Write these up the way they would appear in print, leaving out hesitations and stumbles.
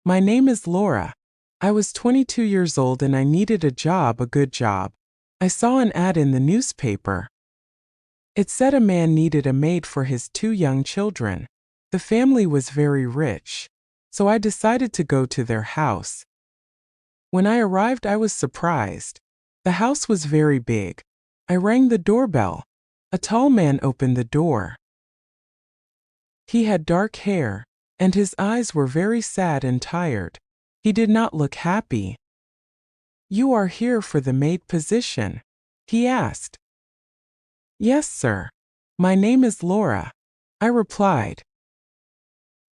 My name is Laura. I was 22 years old and I needed a good job. I saw an ad in the newspaper. It said a man needed a maid for his 2 young children. The family was very rich, so I decided to go to their house. When I arrived, I was surprised. The house was very big. I rang the doorbell. A tall man opened the door. He had dark hair, and his eyes were very sad and tired. He did not look happy. "You are here for the maid position?" he asked. "Yes, sir. My name is Laura," I replied.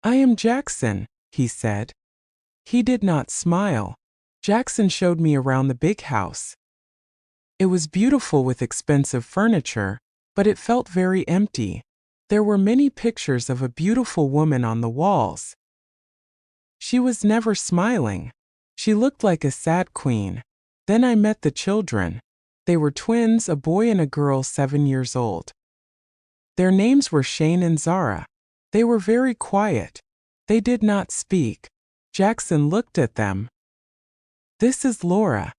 "I am Jackson," he said. He did not smile. Jackson showed me around the big house. It was beautiful with expensive furniture, but it felt very empty. There were many pictures of a beautiful woman on the walls. She was never smiling. She looked like a sad queen. Then I met the children. They were twins, a boy and a girl 7 years old. Their names were Shane and Zara. They were very quiet. They did not speak. Jackson looked at them. "This is Laura.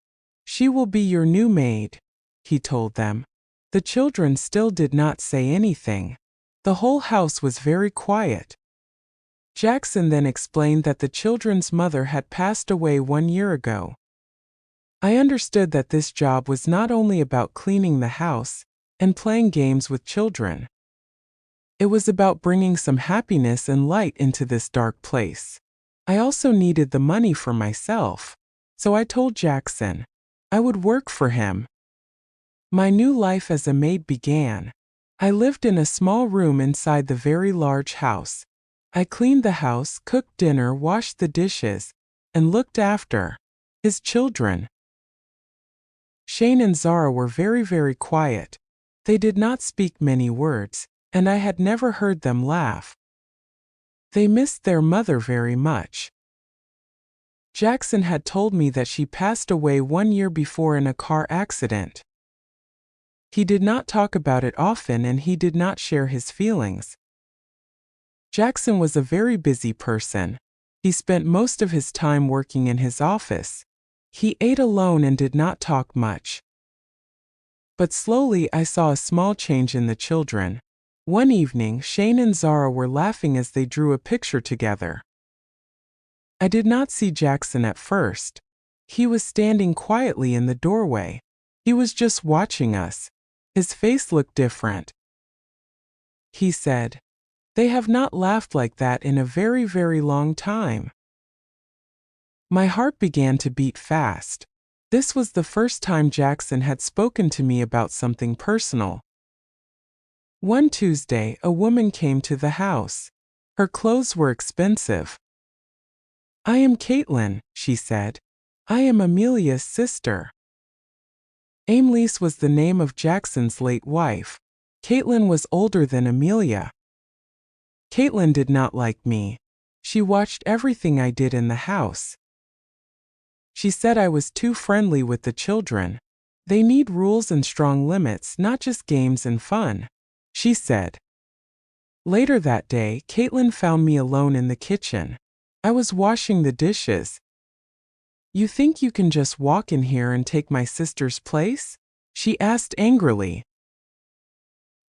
She will be your new maid," he told them. The children still did not say anything. The whole house was very quiet. Jackson then explained that the children's mother had passed away 1 year ago. I understood that this job was not only about cleaning the house and playing games with children. It was about bringing some happiness and light into this dark place. I also needed the money for myself, so I told Jackson I would work for him. My new life as a maid began. I lived in a small room inside the very large house. I cleaned the house, cooked dinner, washed the dishes, and looked after his children. Shane and Zara were very quiet. They did not speak many words, and I had never heard them laugh. They missed their mother very much. Jackson had told me that she passed away 1 year before in a car accident. He did not talk about it often and he did not share his feelings. Jackson was a very busy person. He spent most of his time working in his office. He ate alone and did not talk much. But slowly I saw a small change in the children. One evening, Shane and Zara were laughing as they drew a picture together. I did not see Jackson at first. He was standing quietly in the doorway. He was just watching us. His face looked different. He said, "They have not laughed like that in a very long time." My heart began to beat fast. This was the first time Jackson had spoken to me about something personal. One Tuesday, a woman came to the house. Her clothes were expensive. "I am Caitlin," she said. "I am Amelia's sister." Amelise was the name of Jackson's late wife. Caitlin was older than Amelia. Caitlin did not like me. She watched everything I did in the house. She said I was too friendly with the children. They need rules and strong limits, not just games and fun, she said. Later that day, Caitlin found me alone in the kitchen. I was washing the dishes. "You think you can just walk in here and take my sister's place?" she asked angrily.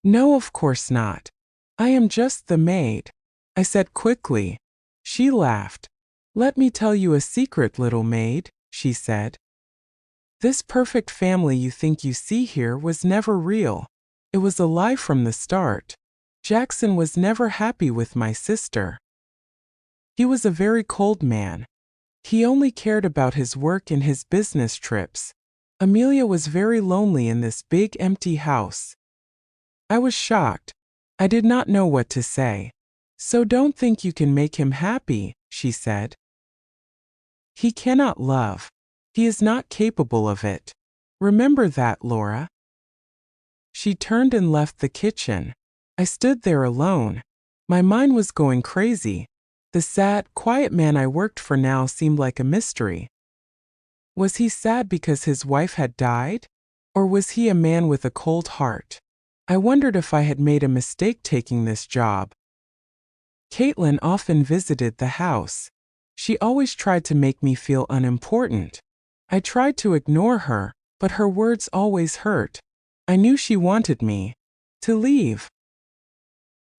"No, of course not. I am just the maid," I said quickly. She laughed. "Let me tell you a secret, little maid," she said. "This perfect family you think you see here was never real. It was a lie from the start. Jackson was never happy with my sister. He was a very cold man. He only cared about his work and his business trips. Amelia was very lonely in this big empty house." I was shocked. I did not know what to say. "So don't think you can make him happy," she said. "He cannot love. He is not capable of it. Remember that, Laura." She turned and left the kitchen. I stood there alone. My mind was going crazy. The sad, quiet man I worked for now seemed like a mystery. Was he sad because his wife had died? Or was he a man with a cold heart? I wondered if I had made a mistake taking this job. Caitlin often visited the house. She always tried to make me feel unimportant. I tried to ignore her, but her words always hurt. I knew she wanted me to leave.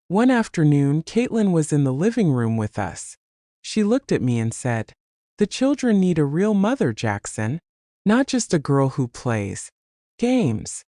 One afternoon, Caitlin was in the living room with us. She looked at me and said, "The children need a real mother, Jackson, not just a girl who plays games."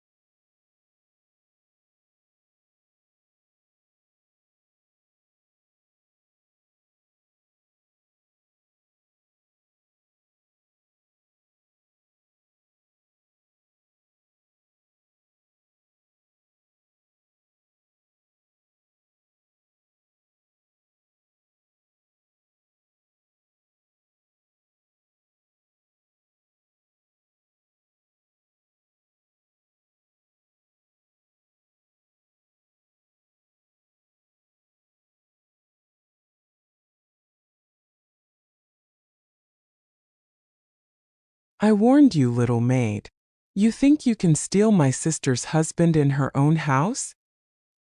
I warned you, little maid. You think you can steal my sister's husband in her own house?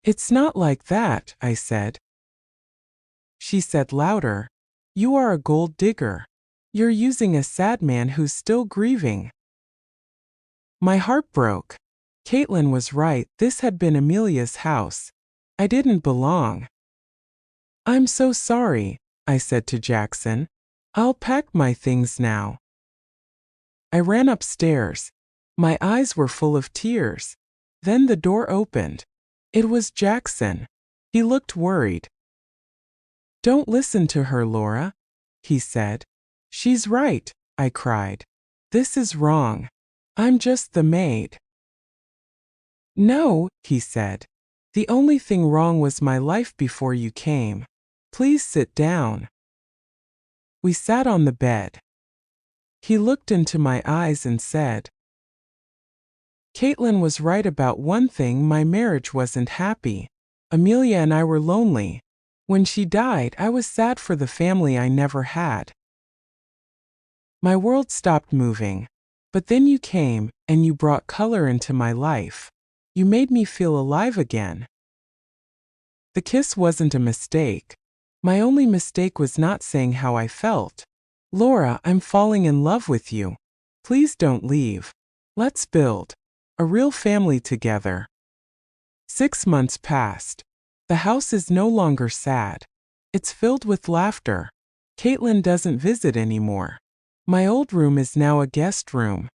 It's not like that, I said. She said louder, "You are a gold digger. You're using a sad man who's still grieving." My heart broke. Caitlin was right, this had been Amelia's house. I didn't belong. "I'm so sorry," I said to Jackson. "I'll pack my things now." I ran upstairs. My eyes were full of tears. Then the door opened. It was Jackson. He looked worried. "Don't listen to her, Laura," he said. "She's right," I cried. "This is wrong. I'm just the maid." "No," he said. "The only thing wrong was my life before you came. Please sit down." We sat on the bed. He looked into my eyes and said, "Caitlin was right about one thing, my marriage wasn't happy. Amelia and I were lonely. When she died, I was sad for the family I never had. My world stopped moving. But then you came, and you brought color into my life. You made me feel alive again." The kiss wasn't a mistake. My only mistake was not saying how I felt. "Laura, I'm falling in love with you. Please don't leave. Let's build a real family together." 6 months passed. The house is no longer sad. It's filled with laughter. Caitlin doesn't visit anymore. My old room is now a guest room.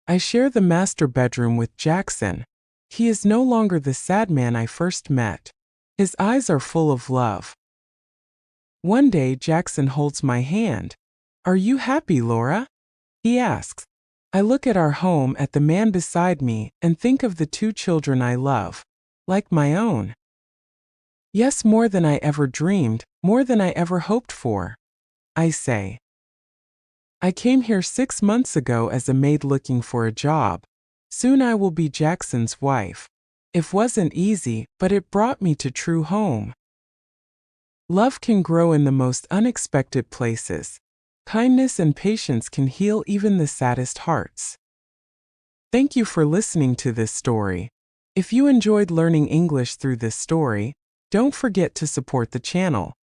I share the master bedroom with Jackson. He is no longer the sad man I first met. His eyes are full of love. One day, Jackson holds my hand. "Are you happy, Laura?" he asks. I look at our home, at the man beside me, and think of the 2 children I love, like my own. "Yes, more than I ever dreamed, more than I ever hoped for," I say. I came here 6 months ago as a maid looking for a job. Soon I will be Jackson's wife. It wasn't easy, but it brought me to true home. Love can grow in the most unexpected places. Kindness and patience can heal even the saddest hearts. Thank you for listening to this story. If you enjoyed learning English through this story, don't forget to support the channel.